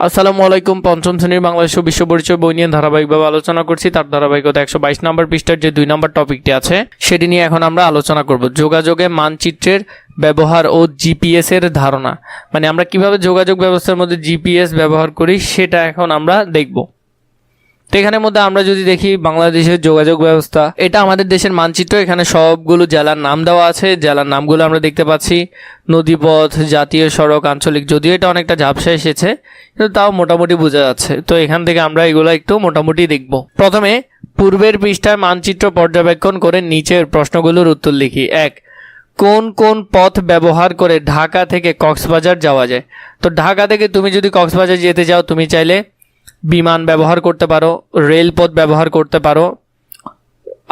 আসসালামু আলাইকুম। পঞ্চম শ্রেণীর বাংলাদেশ ও বিশ্ব পরিচয় বই নিয়ে ধারাবাহিকভাবে আলোচনা করছি। তার ধারাবাহিকতা 122 নম্বর পৃষ্ঠার যে 2 নম্বর টপিকটি আছে সেটি নিয়ে এখন আমরা আলোচনা করব। যোগাযোগে মানচিত্রের ব্যবহার ও জিপিএস এর ধারণা, মানে আমরা কিভাবে যোগাযোগ ব্যবস্থার মধ্যে জিপিএস ব্যবহার করি সেটা এখন আমরা দেখব। তো এখানের মধ্যে আমরা যদি দেখি বাংলাদেশের যোগাযোগ ব্যবস্থা, এটা আমাদের দেশের মানচিত্র। এখানে সবগুলো জেলার নাম দেওয়া আছে, জেলার নামগুলো আমরা দেখতে পাচ্ছি। নদীপথ, জাতীয় সড়ক, আঞ্চলিক, যদিও এটা অনেকটা ঝাপসা এসেছে কিন্তু তাও মোটামুটি বোঝা যাচ্ছে। তো এখান থেকে আমরা এগুলো একটু মোটামুটি দেখব। প্রথমে পূর্বের পৃষ্ঠায় মানচিত্র পর্যবেক্ষণ করে নিচের প্রশ্নগুলোর উত্তর লিখি। 1. কোন কোন পথ ব্যবহার করে ঢাকা থেকে কক্সবাজার যাওয়া যায়? তো ঢাকা থেকে তুমি যদি কক্সবাজার যেতে চাও, তুমি চাইলে বিমান ব্যবহার করতে পারো, রেলপথ ব্যবহার করতে পারো,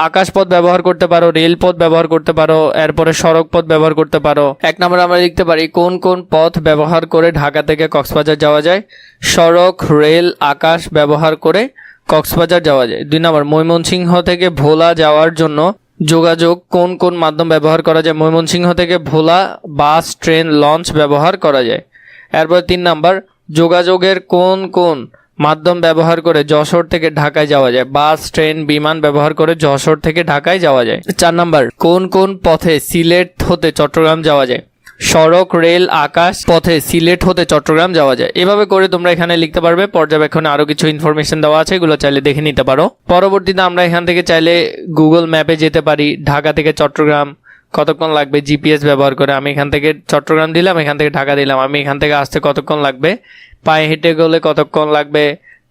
আকাশপথ ব্যবহার করতে পারো, রেলপথ ব্যবহার করতে পারো, এরপরে সড়ক পথ ব্যবহার করতে পারো। 1 নম্বরে আমরা লিখতে পারি কোন কোন পথ ব্যবহার করে ঢাকা থেকে কক্সবাজার যাওয়া যায়। সড়ক, রেল, আকাশ ব্যবহার করে কক্সবাজার যাওয়া যায়। 2 নম্বর, ময়মনসিংহ থেকে ভোলা যাওয়ার জন্য যোগাযোগ কোন কোন মাধ্যম ব্যবহার করা যায়? ময়মনসিংহ থেকে ভোলা বাস, ট্রেন, লঞ্চ ব্যবহার করা যায়। এরপর 3 নম্বর, যোগাযোগের কোন কোন মাধ্যম ব্যবহার করে যশোর থেকে ঢাকায় যাওয়া যায়? বাস, ট্রেন, বিমান ব্যবহার করে যশোর থেকে ঢাকায় যাওয়া যায়। 4 নম্বর, কোন কোন পথে সিলেট হতে চট্টগ্রাম যাওয়া যায়? সড়ক, রেল, আকাশ পথে সিলেট হতে চট্টগ্রাম যাওয়া যায়। এভাবে করে তোমরা এখানে লিখতে পারবে। পর্যবেক্ষণে আরো কিছু ইনফরমেশন দেওয়া আছে, এগুলো চাইলে দেখে নিতে পারো। পরবর্তীতে আমরা এখান থেকে চাইলে গুগল ম্যাপে যেতে পারি। ঢাকা থেকে চট্টগ্রাম কতক্ষণ লাগবে জিপিএস ব্যবহার করে? আমি এখান থেকে চট্টগ্রাম দিলাম, এখান থেকে ঢাকা দিলাম। আমি এখান থেকে আসতে কতক্ষণ লাগবে? পায়ে হেঁটে গেলে কতক্ষণ লাগবে?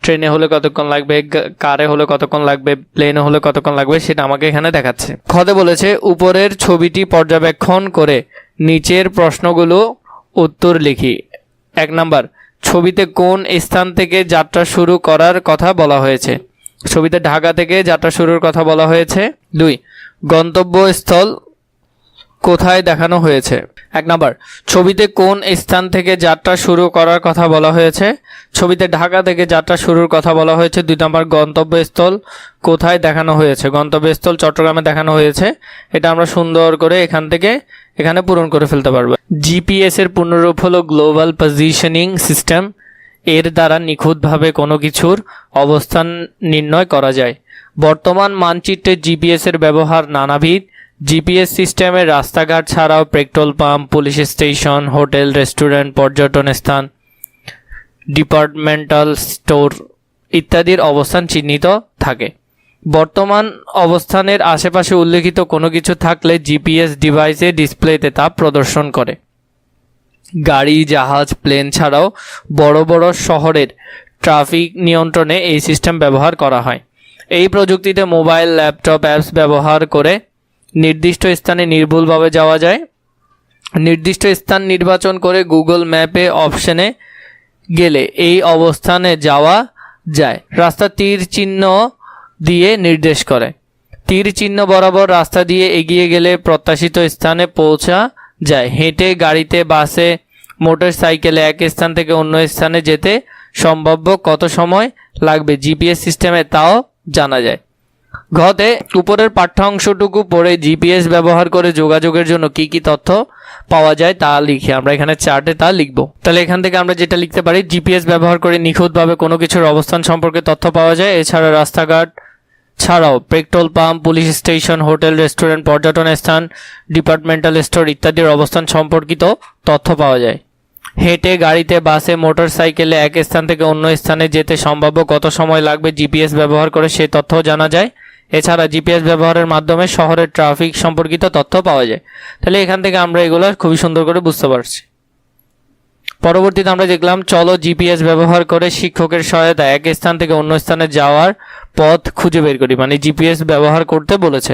ট্রেনে হলে কতক্ষণ লাগবে? কারে হলে কতক্ষণ লাগবে? প্লেনে হলে কতক্ষণ লাগবে? সেটা আমাকে এখানে দেখাচ্ছে। খতে বলেছে উপরের ছবিটি পর্যবেক্ষণ করে নিচের প্রশ্নগুলো উত্তর লিখি। 1 নাম্বার, ছবিতে কোন স্থান থেকে যাত্রা শুরু করার কথা বলা হয়েছে? ছবিতে ঢাকা থেকে যাত্রা শুরুর কথা বলা হয়েছে। 2, গন্তব্যস্থল কোথায় দেখানো হয়েছে? 1 নাম্বার, ছবিতে কোন স্থান থেকে যাত্রা শুরু করার কথা বলা হয়েছে? ছবিতে ঢাকা থেকে যাত্রা শুরুর কথা বলা হয়েছে। 2 নাম্বার, গন্তব্যস্থল কোথায় দেখানো হয়েছে? গন্তব্যস্থল চট্টগ্রামে দেখানো হয়েছে। এটা আমরা সুন্দর করে এখান থেকে এখানে পূরণ করে ফেলতে পারবো। জিপিএস এর পূর্ণরূপ হলো গ্লোবাল পজিশনিং সিস্টেম। এর দ্বারা নিখুঁতভাবে কোনো কিছুর অবস্থান নির্ণয় করা যায়। বর্তমান মানচিত্রে জিপিএস এর ব্যবহার নানাবিধ। জিপিএস সিস্টেমে রাস্তাঘাট ছাড়াও petrol pump, police station, hotel, restaurant, পর্যটন স্থান, ডিপার্টমেন্টাল স্টোর ইত্যাদির অবস্থান চিহ্নিত থাকে। বর্তমান অবস্থানের আশেপাশে উল্লেখিত কোনো কিছু থাকলে জিপিএস ডিভাইসে ডিসপ্লেতে তা প্রদর্শন করে। গাড়ি, জাহাজ, প্লেন ছাড়াও বড় বড় শহরের ট্রাফিক নিয়ন্ত্রণে এই সিস্টেম ব্যবহার করা হয়। এই প্রযুক্তিতে মোবাইল, ল্যাপটপ অ্যাপস ব্যবহার করে নির্দিষ্ট স্থানে নির্ভুলভাবে যাওয়া যায়। নির্দিষ্ট স্থান নির্বাচন করে গুগল ম্যাপে অপশনে গেলে এই অবস্থানে যাওয়া যায়। রাস্তা তীর চিহ্ন দিয়ে নির্দেশ করে। তীর চিহ্ন বরাবর রাস্তা দিয়ে এগিয়ে গেলে প্রত্যাশিত স্থানে পৌঁছা যায়। হেঁটে, গাড়িতে, বাসে, মোটর সাইকেলে এক স্থান থেকে অন্য স্থানে যেতে সম্ভাব্য কত সময় লাগবে জিপিএস সিস্টেমে তাও জানা যায়। ঘতে উপরের পাঠ্যাংশটুকু পড়ে জিপিএস ব্যবহার করে যোগাযোগের জন্য কি কি তথ্য পাওয়া যায় তা লিখি। আমরা এখানে চার্টে তা লিখব। তাহলে এখান থেকে আমরা যেটা লিখতে পারি, জিপিএস ব্যবহার করে নিখুঁতভাবে কোনো কিছুর অবস্থান সম্পর্কে তথ্য পাওয়া যায়। এছাড়া রাস্তাঘাট ছাড়াও petrol pump, police station, hotel, restaurant, পর্যটন স্থান, ডিপার্টমেন্টাল স্টোর ইত্যাদির অবস্থান সম্পর্কিত তথ্য পাওয়া যায়। হেঁটে, গাড়িতে, বাসে, মোটর সাইকেলে এক স্থান থেকে অন্য স্থানে যেতে সম্ভাব্য কত সময় লাগবে জিপিএস ব্যবহার করে সেই তথ্যও জানা যায়। এছাড়া জিপিএস ব্যবহারের মাধ্যমে শহরের ট্রাফিক সম্পর্কিত তথ্য পাওয়া যায়। তাহলে এখান থেকে আমরা এগুলো খুবই সুন্দর করে বুঝতে পারছি। পরবর্তীতে আমরা দেখলাম চলো জিপিএস ব্যবহার করে শিক্ষকের সহায়তায় এক স্থান থেকে অন্য স্থানে যাওয়ার পথ খুঁজে বের করি, মানে জিপিএস ব্যবহার করতে বলেছে।